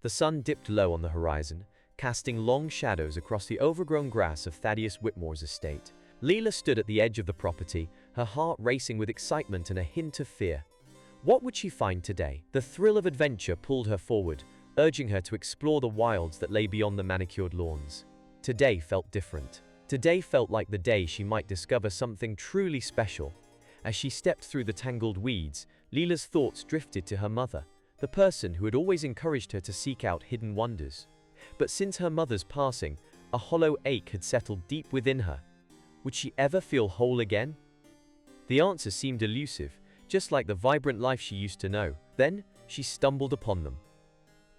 The sun dipped low on the horizon, casting long shadows across the overgrown grass of Thaddeus Whitmore's estate. Leela stood at the edge of the property, her heart racing with excitement and a hint of fear. What would she find today? The thrill of adventure pulled her forward, urging her to explore the wilds that lay beyond the manicured lawns. Today felt different. Today felt like the day she might discover something truly special. As she stepped through the tangled weeds, Leela's thoughts drifted to her mother, the person who had always encouraged her to seek out hidden wonders. But since her mother's passing, a hollow ache had settled deep within her. Would she ever feel whole again? The answer seemed elusive, just like the vibrant life she used to know. Then, she stumbled upon them.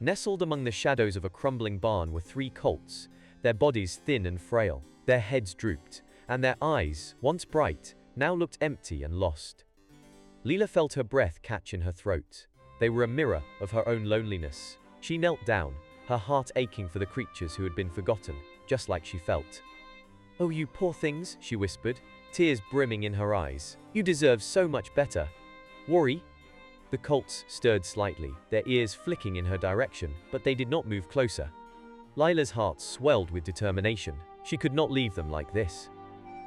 Nestled among the shadows of a crumbling barn were 3 colts, their bodies thin and frail. Their heads drooped, and their eyes, once bright, now looked empty and lost. Leela felt her breath catch in her throat. They were a mirror of her own loneliness. She knelt down, her heart aching for the creatures who had been forgotten, just like she felt. "Oh, you poor things," she whispered, tears brimming in her eyes. "You deserve so much better." "Worry?" The colts stirred slightly, their ears flicking in her direction, but they did not move closer. Lila's heart swelled with determination. She could not leave them like this.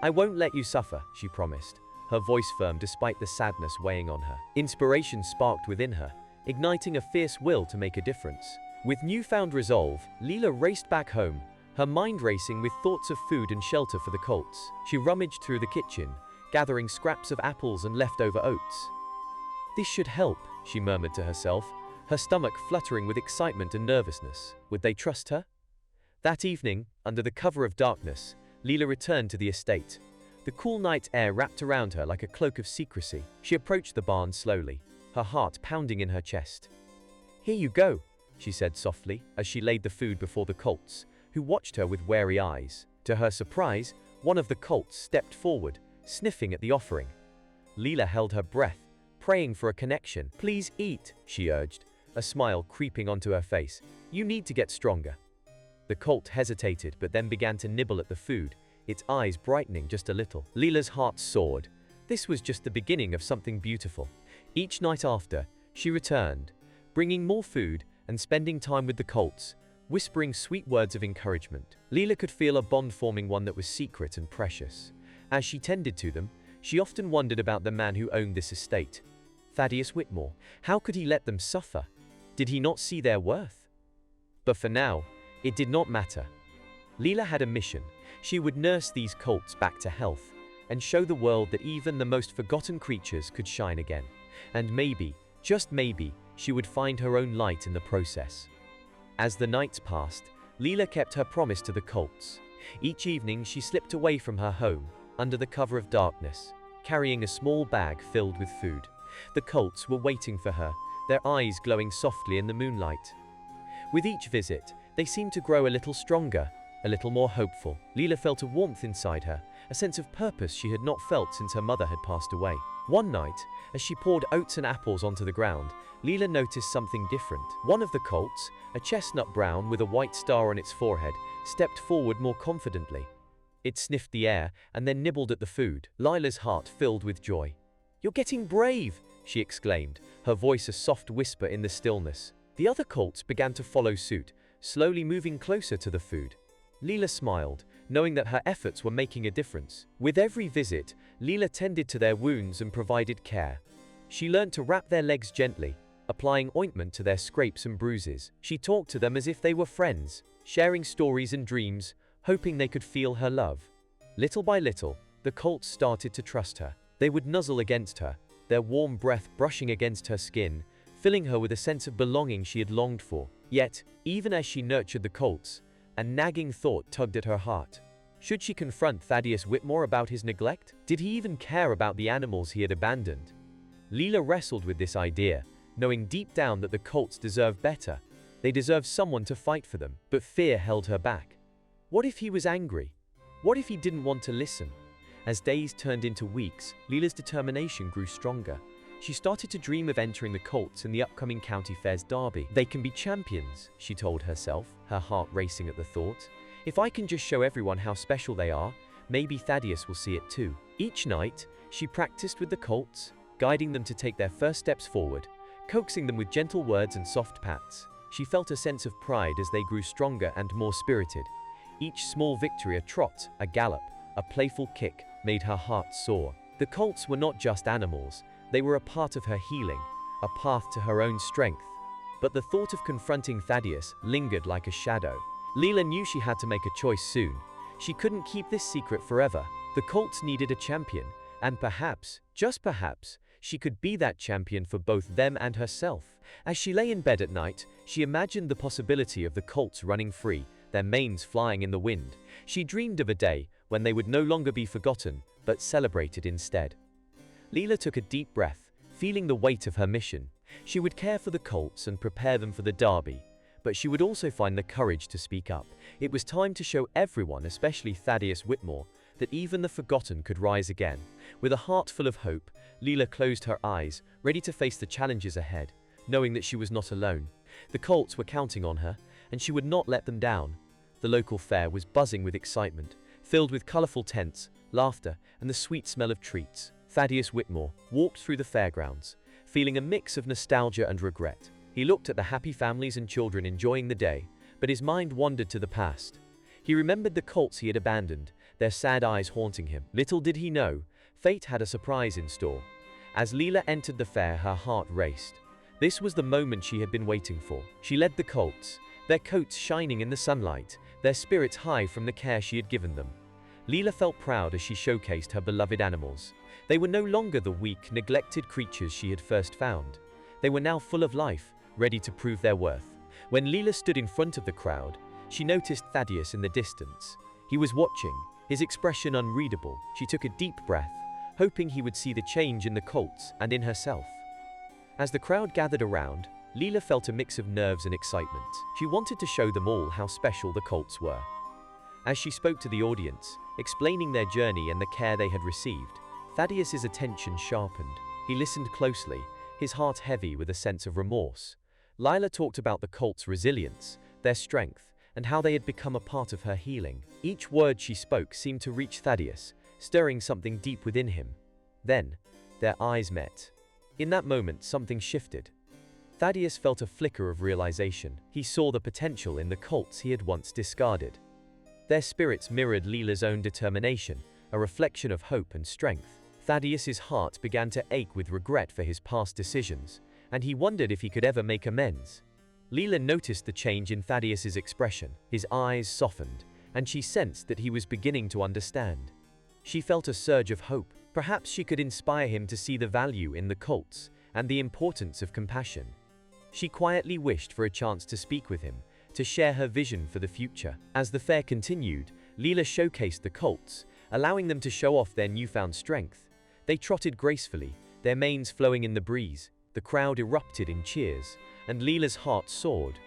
"I won't let you suffer," she promised, her voice firm despite the sadness weighing on her. Inspiration sparked within her, igniting a fierce will to make a difference. With newfound resolve, Leela raced back home, her mind racing with thoughts of food and shelter for the colts. She rummaged through the kitchen, gathering scraps of apples and leftover oats. "This should help," she murmured to herself, her stomach fluttering with excitement and nervousness. Would they trust her? That evening, under the cover of darkness, Leela returned to the estate. The cool night air wrapped around her like a cloak of secrecy. She approached the barn slowly, her heart pounding in her chest. "Here you go," she said softly, as she laid the food before the colts, who watched her with wary eyes. To her surprise, one of the colts stepped forward, sniffing at the offering. Leela held her breath, praying for a connection. "Please eat," she urged, a smile creeping onto her face. "You need to get stronger." The colt hesitated but then began to nibble at the food, its eyes brightening just a little. Leela's heart soared. This was just the beginning of something beautiful. Each night after, she returned, bringing more food and spending time with the colts, whispering sweet words of encouragement. Leela could feel a bond forming, one that was secret and precious. As she tended to them, she often wondered about the man who owned this estate. Thaddeus Whitmore. How could he let them suffer? Did he not see their worth? But for now, it did not matter. Leela had a mission. She would nurse these colts back to health and show the world that even the most forgotten creatures could shine again. And maybe, just maybe, she would find her own light in the process. As the nights passed, Leela kept her promise to the colts. Each evening she slipped away from her home, under the cover of darkness, carrying a small bag filled with food. The colts were waiting for her, their eyes glowing softly in the moonlight. With each visit, they seemed to grow a little stronger, a little more hopeful. Leela felt a warmth inside her, a sense of purpose she had not felt since her mother had passed away. One night, as she poured oats and apples onto the ground, Leela noticed something different. One of the colts, a chestnut brown with a white star on its forehead, stepped forward more confidently. It sniffed the air and then nibbled at the food. Lila's heart filled with joy. "You're getting brave," she exclaimed, her voice a soft whisper in the stillness. The other colts began to follow suit, slowly moving closer to the food. Leela smiled, knowing that her efforts were making a difference. With every visit, Leela tended to their wounds and provided care. She learned to wrap their legs gently, applying ointment to their scrapes and bruises. She talked to them as if they were friends, sharing stories and dreams, hoping they could feel her love. Little by little, the colts started to trust her. They would nuzzle against her, their warm breath brushing against her skin, filling her with a sense of belonging she had longed for. Yet, even as she nurtured the colts, a nagging thought tugged at her heart. Should she confront Thaddeus Whitmore about his neglect? Did he even care about the animals he had abandoned? Leela wrestled with this idea, knowing deep down that the colts deserved better. They deserved someone to fight for them, but fear held her back. What if he was angry? What if he didn't want to listen? As days turned into weeks, Leela's determination grew stronger. She started to dream of entering the colts in the upcoming county fair's derby. They can be champions, she told herself, her heart racing at the thought. If I can just show everyone how special they are, maybe Thaddeus will see it too. Each night, she practiced with the colts, guiding them to take their first steps forward, coaxing them with gentle words and soft pats. She felt a sense of pride as they grew stronger and more spirited. Each small victory, a trot, a gallop, a playful kick, made her heart soar. The Colts were not just animals, they were a part of her healing, a path to her own strength. But the thought of confronting Thaddeus lingered like a shadow. Leela knew she had to make a choice soon. She couldn't keep this secret forever. The Colts needed a champion, and perhaps, just perhaps, she could be that champion for both them and herself. As she lay in bed at night, she imagined the possibility of the Colts running free, their manes flying in the wind. She dreamed of a day when they would no longer be forgotten, but celebrated instead. Leela took a deep breath, feeling the weight of her mission. She would care for the Colts and prepare them for the derby, but she would also find the courage to speak up. It was time to show everyone, especially Thaddeus Whitmore, that even the forgotten could rise again. With a heart full of hope, Leela closed her eyes, ready to face the challenges ahead, knowing that she was not alone. The Colts were counting on her, and she would not let them down. The local fair was buzzing with excitement, filled with colorful tents, laughter, and the sweet smell of treats. Thaddeus Whitmore walked through the fairgrounds, feeling a mix of nostalgia and regret. He looked at the happy families and children enjoying the day, but his mind wandered to the past. He remembered the Colts he had abandoned, their sad eyes haunting him. Little did he know, fate had a surprise in store. As Leela entered the fair, her heart raced. This was the moment she had been waiting for. She led the Colts, their coats shining in the sunlight, their spirits high from the care she had given them. Leela felt proud as she showcased her beloved animals. They were no longer the weak, neglected creatures she had first found. They were now full of life, ready to prove their worth. When Leela stood in front of the crowd, she noticed Thaddeus in the distance. He was watching, his expression unreadable. She took a deep breath, hoping he would see the change in the Colts and in herself. As the crowd gathered around, Leela felt a mix of nerves and excitement. She wanted to show them all how special the Colts were. As she spoke to the audience, explaining their journey and the care they had received, Thaddeus's attention sharpened. He listened closely, his heart heavy with a sense of remorse. Leela talked about the Colts' resilience, their strength, and how they had become a part of her healing. Each word she spoke seemed to reach Thaddeus, stirring something deep within him. Then, their eyes met. In that moment, something shifted. Thaddeus felt a flicker of realization. He saw the potential in the Colts he had once discarded. Their spirits mirrored Leela's own determination, a reflection of hope and strength. Thaddeus's heart began to ache with regret for his past decisions, and he wondered if he could ever make amends. Leela noticed the change in Thaddeus's expression. His eyes softened, and she sensed that he was beginning to understand. She felt a surge of hope. Perhaps she could inspire him to see the value in the Colts and the importance of compassion. She quietly wished for a chance to speak with him, to share her vision for the future. As the fair continued, Leela showcased the Colts, allowing them to show off their newfound strength. They trotted gracefully, their manes flowing in the breeze. The crowd erupted in cheers, and Leela's heart soared.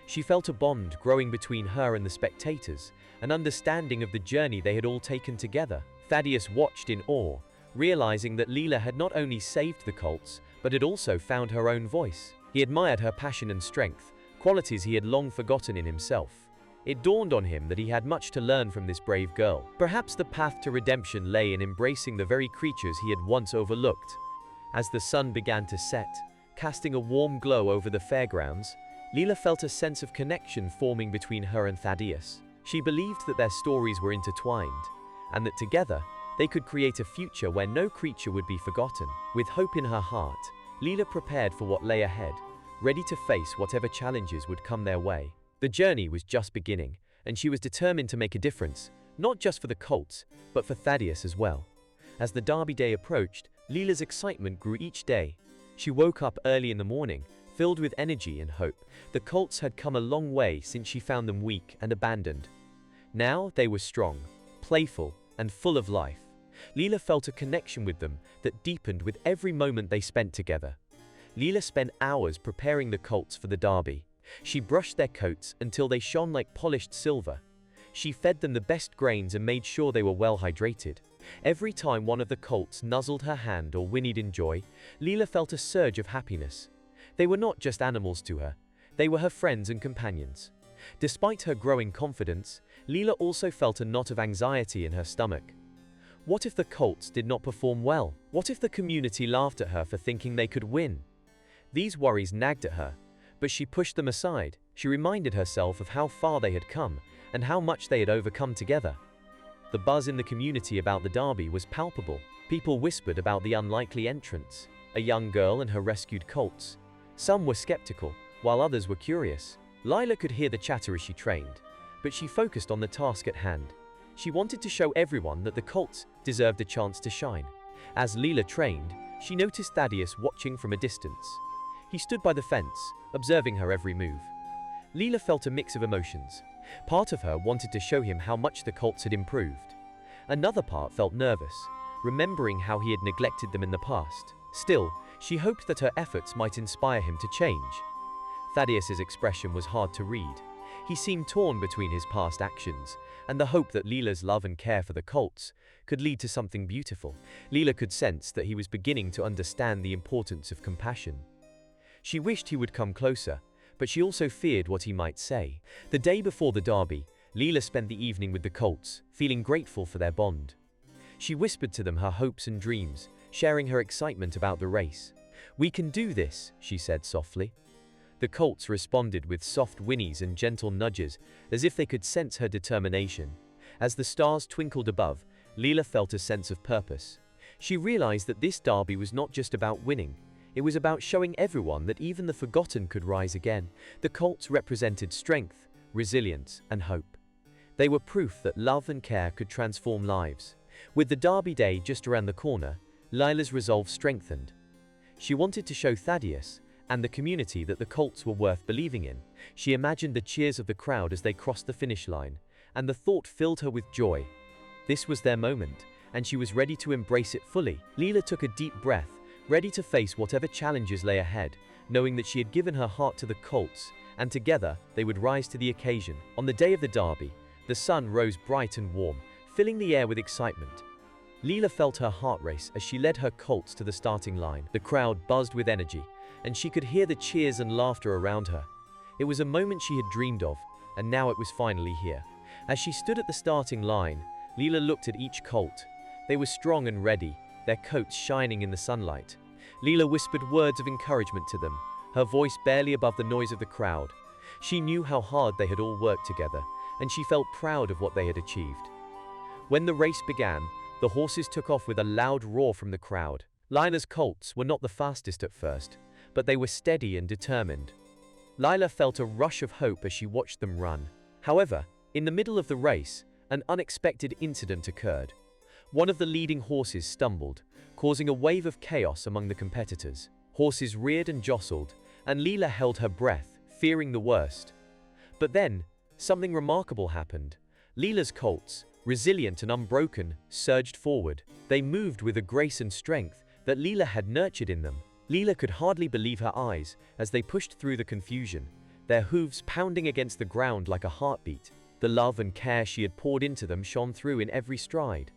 She felt a bond growing between her and the spectators, an understanding of the journey they had all taken together. Thaddeus watched in awe, realizing that Leela had not only saved the Colts, but had also found her own voice. He admired her passion and strength, qualities he had long forgotten in himself. It dawned on him that he had much to learn from this brave girl. Perhaps the path to redemption lay in embracing the very creatures he had once overlooked. As the sun began to set, casting a warm glow over the fairgrounds, Leela felt a sense of connection forming between her and Thaddeus. She believed that their stories were intertwined, and that together, they could create a future where no creature would be forgotten. With hope in her heart, Leela prepared for what lay ahead, ready to face whatever challenges would come their way. The journey was just beginning, and she was determined to make a difference, not just for the Colts, but for Thaddeus as well. As the derby day approached, Leela's excitement grew each day. She woke up early in the morning, filled with energy and hope. The Colts had come a long way since she found them weak and abandoned. Now they were strong, playful, and full of life. Leela felt a connection with them that deepened with every moment they spent together. Leela spent hours preparing the Colts for the derby. She brushed their coats until they shone like polished silver. She fed them the best grains and made sure they were well hydrated. Every time one of the Colts nuzzled her hand or whinnied in joy, Leela felt a surge of happiness. They were not just animals to her, they were her friends and companions. Despite her growing confidence, Leela also felt a knot of anxiety in her stomach. What if the Colts did not perform well? What if the community laughed at her for thinking they could win? These worries nagged at her, But she pushed them aside. She reminded herself of how far they had come and how much they had overcome together. The buzz in the community about the derby was palpable. People whispered about the unlikely entrants, a young girl and her rescued colts. Some were skeptical, while others were curious. Lila could hear the chatter as she trained, but she focused on the task at hand. She wanted to show everyone that the colts deserved a chance to shine. As Lila trained, she noticed Thaddeus watching from a distance. He stood by the fence, observing her every move. Lila felt a mix of emotions. Part of her wanted to show him how much the colts had improved. Another part felt nervous, remembering how he had neglected them in the past. Still, she hoped that her efforts might inspire him to change. Thaddeus's expression was hard to read. He seemed torn between his past actions and the hope that Lila's love and care for the colts could lead to something beautiful. Lila could sense that he was beginning to understand the importance of compassion. She wished he would come closer, but she also feared what he might say. The day before the derby, Lila spent the evening with the colts, feeling grateful for their bond. She whispered to them her hopes and dreams, sharing her excitement about the race. "We can do this," she said softly. The colts responded with soft whinnies and gentle nudges, as if they could sense her determination. As the stars twinkled above, Lila felt a sense of purpose. She realized that this derby was not just about winning. It was about showing everyone that even the forgotten could rise again. The colts represented strength, resilience, and hope. They were proof that love and care could transform lives. With the derby day just around the corner, Lila's resolve strengthened. She wanted to show Thaddeus and the community that the colts were worth believing in. She imagined the cheers of the crowd as they crossed the finish line, and the thought filled her with joy. This was their moment, and she was ready to embrace it fully. Lila took a deep breath, ready to face whatever challenges lay ahead, knowing that she had given her heart to the colts, and together they would rise to the occasion. On the day of the derby, the sun rose bright and warm, filling the air with excitement. Lila felt her heart race as she led her colts to the starting line. The crowd buzzed with energy, and she could hear the cheers and laughter around her. It was a moment she had dreamed of, and now it was finally here. As she stood at the starting line, Lila looked at each colt. They were strong and ready, their coats shining in the sunlight. Lila whispered words of encouragement to them, her voice barely above the noise of the crowd. She knew how hard they had all worked together, and she felt proud of what they had achieved. When the race began, the horses took off with a loud roar from the crowd. Lila's colts were not the fastest at first, but they were steady and determined. Lila felt a rush of hope as she watched them run. However, in the middle of the race, an unexpected incident occurred. One of the leading horses stumbled, causing a wave of chaos among the competitors. Horses reared and jostled, and Lila held her breath, fearing the worst. But then, something remarkable happened. Lila's colts, resilient and unbroken, surged forward. They moved with a grace and strength that Lila had nurtured in them. Lila could hardly believe her eyes as they pushed through the confusion, their hooves pounding against the ground like a heartbeat. The love and care she had poured into them shone through in every stride.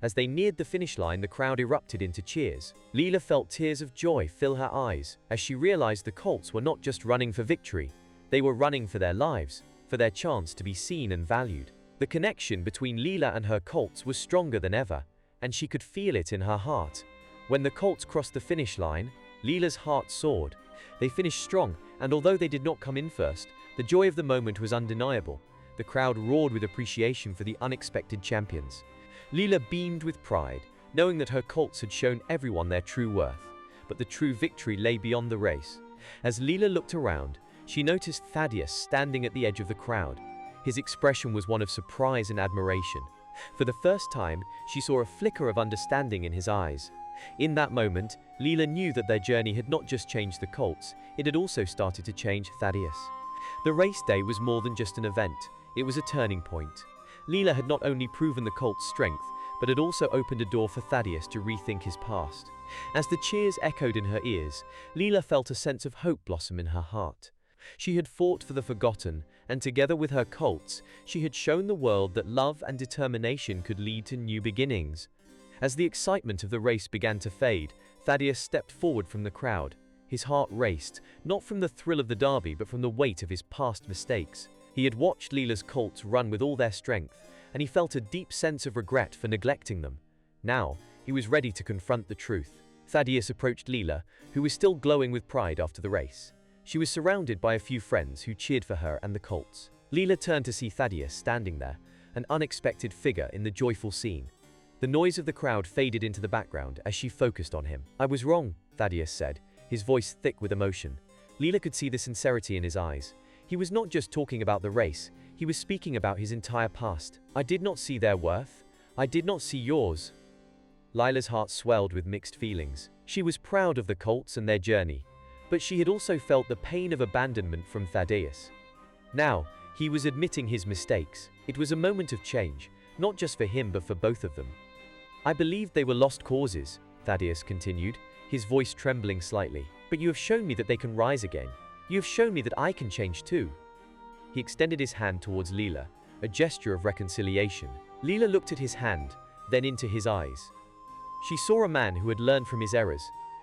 As they neared the finish line, the crowd erupted into cheers. Lila felt tears of joy fill her eyes as she realized the colts were not just running for victory, they were running for their lives, for their chance to be seen and valued. The connection between Lila and her colts was stronger than ever, and she could feel it in her heart. When the colts crossed the finish line, Lila's heart soared. They finished strong, and although they did not come in first, the joy of the moment was undeniable. The crowd roared with appreciation for the unexpected champions. Lila beamed with pride, knowing that her colts had shown everyone their true worth. But the true victory lay beyond the race. As Lila looked around, she noticed Thaddeus standing at the edge of the crowd. His expression was one of surprise and admiration. For the first time, she saw a flicker of understanding in his eyes. In that moment, Lila knew that their journey had not just changed the colts, it had also started to change Thaddeus. The race day was more than just an event, it was a turning point. Lila had not only proven the colts' strength, but had also opened a door for Thaddeus to rethink his past. As the cheers echoed in her ears, Lila felt a sense of hope blossom in her heart. She had fought for the forgotten, and together with her colts, she had shown the world that love and determination could lead to new beginnings. As the excitement of the race began to fade, Thaddeus stepped forward from the crowd. His heart raced, not from the thrill of the derby but from the weight of his past mistakes. He had watched Lila's colts run with all their strength, and he felt a deep sense of regret for neglecting them. Now, he was ready to confront the truth. Thaddeus approached Lila, who was still glowing with pride after the race. She was surrounded by a few friends who cheered for her and the Colts. Leela turned to see Thaddeus standing there, an unexpected figure in the joyful scene. The noise of the crowd faded into the background as she focused on him. "I was wrong," Thaddeus said, his voice thick with emotion. Leela could see the sincerity in his eyes. He was not just talking about the race, he was speaking about his entire past. "I did not see their worth. I did not see yours." Lila's heart swelled with mixed feelings. She was proud of the Colts and their journey, but she had also felt the pain of abandonment from Thaddeus. Now, he was admitting his mistakes. It was a moment of change, not just for him but for both of them. "I believed they were lost causes," Thaddeus continued, his voice trembling slightly. "But you have shown me that they can rise again. You have shown me that I can change too." He extended his hand towards Leela, a gesture of reconciliation. Leela looked at his hand, then into his eyes. She saw a man who had learned from his errors.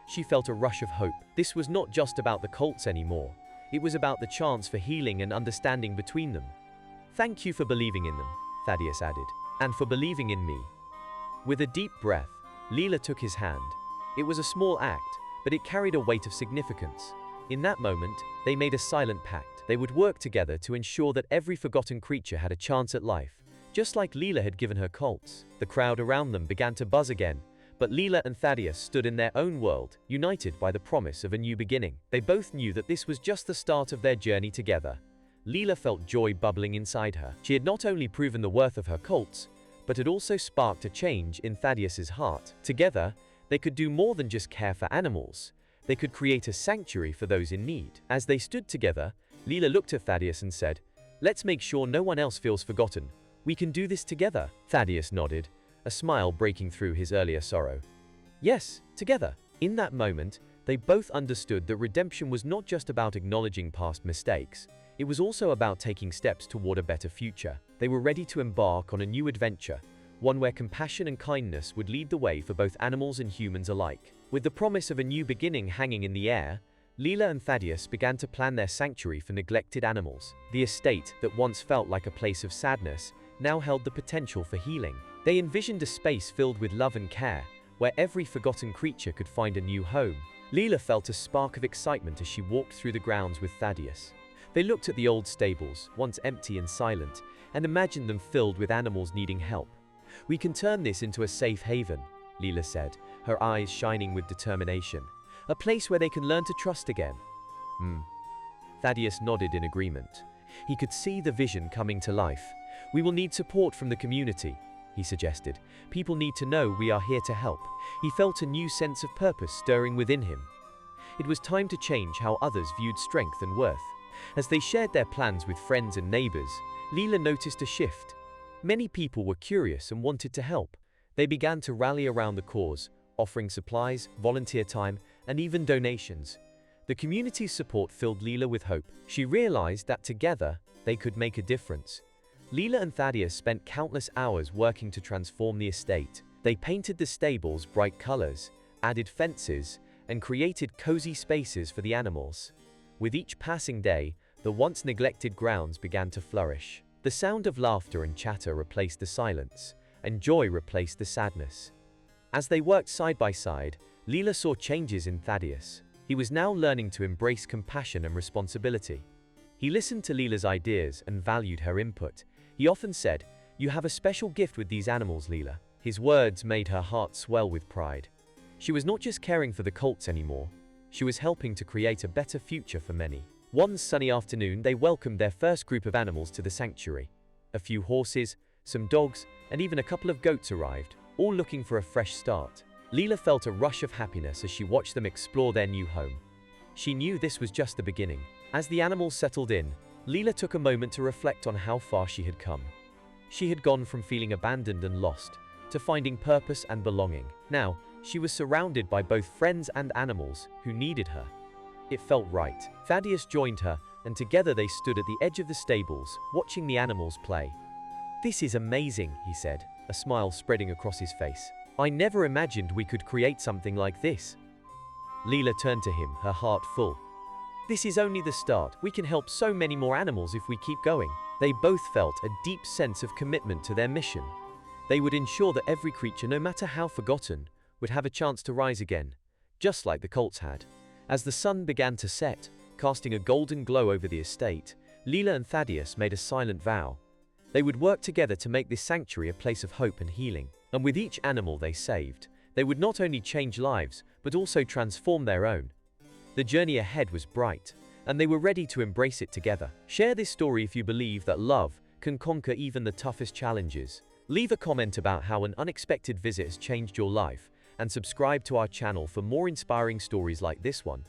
She felt a rush of hope. This was not just about the Colts anymore. It was about the chance for healing and understanding between them. "Thank you for believing in them," Thaddeus added, "and for believing in me." With a deep breath, Leela took his hand. It was a small act, but it carried a weight of significance. In that moment, they made a silent pact. They would work together to ensure that every forgotten creature had a chance at life, just like Leela had given her Colts. The crowd around them began to buzz again, but Leela and Thaddeus stood in their own world, united by the promise of a new beginning. They both knew that this was just the start of their journey together. Leela felt joy bubbling inside her. She had not only proven the worth of her Colts, but had also sparked a change in Thaddeus's heart. Together, they could do more than just care for animals. They could create a sanctuary for those in need. As they stood together, Leela looked at Thaddeus and said, "Let's make sure no one else feels forgotten. We can do this together." Thaddeus nodded, a smile breaking through his earlier sorrow. "Yes, together." In that moment, they both understood that redemption was not just about acknowledging past mistakes. It was also about taking steps toward a better future. They were ready to embark on a new adventure, one where compassion and kindness would lead the way for both animals and humans alike. With the promise of a new beginning hanging in the air, Leela and Thaddeus began to plan their sanctuary for neglected animals. The estate that once felt like a place of sadness now held the potential for healing. They envisioned a space filled with love and care, where every forgotten creature could find a new home. Leela felt a spark of excitement as she walked through the grounds with Thaddeus. They looked at the old stables, once empty and silent, and imagined them filled with animals needing help. "We can turn this into a safe haven," Leela said, her eyes shining with determination. "A place where they can learn to trust again." Thaddeus nodded in agreement. He could see the vision coming to life. "We will need support from the community," he suggested. "People need to know we are here to help." He felt a new sense of purpose stirring within him. It was time to change how others viewed strength and worth. As they shared their plans with friends and neighbors, Leela noticed a shift. Many people were curious and wanted to help. They began to rally around the cause, offering supplies, volunteer time, and even donations. The community's support filled Leela with hope. She realized that together, they could make a difference. Leela and Thaddeus spent countless hours working to transform the estate. They painted the stables bright colors, added fences, and created cozy spaces for the animals. With each passing day, the once neglected grounds began to flourish. The sound of laughter and chatter replaced the silence, and joy replaced the sadness. As they worked side by side, Leela saw changes in Thaddeus. He was now learning to embrace compassion and responsibility. He listened to Leela's ideas and valued her input. He often said, "You have a special gift with these animals, Leela." His words made her heart swell with pride. She was not just caring for the Colts anymore. She was helping to create a better future for many. One sunny afternoon, they welcomed their first group of animals to the sanctuary. A few horses, some dogs, and even a couple of goats arrived, all looking for a fresh start. Leela felt a rush of happiness as she watched them explore their new home. She knew this was just the beginning. As the animals settled in, Leela took a moment to reflect on how far she had come. She had gone from feeling abandoned and lost to finding purpose and belonging. Now, she was surrounded by both friends and animals who needed her. It felt right. Thaddeus joined her, and together they stood at the edge of the stables, watching the animals play. "This is amazing," he said, a smile spreading across his face. "I never imagined we could create something like this." Leela turned to him, her heart full. "This is only the start. We can help so many more animals if we keep going." They both felt a deep sense of commitment to their mission. They would ensure that every creature, no matter how forgotten, would have a chance to rise again, just like the Colts had. As the sun began to set, casting a golden glow over the estate, Leela and Thaddeus made a silent vow. They would work together to make this sanctuary a place of hope and healing. And with each animal they saved, they would not only change lives, but also transform their own. The journey ahead was bright, and they were ready to embrace it together. Share this story if you believe that love can conquer even the toughest challenges. Leave a comment about how an unexpected visit has changed your life, and subscribe to our channel for more inspiring stories like this one.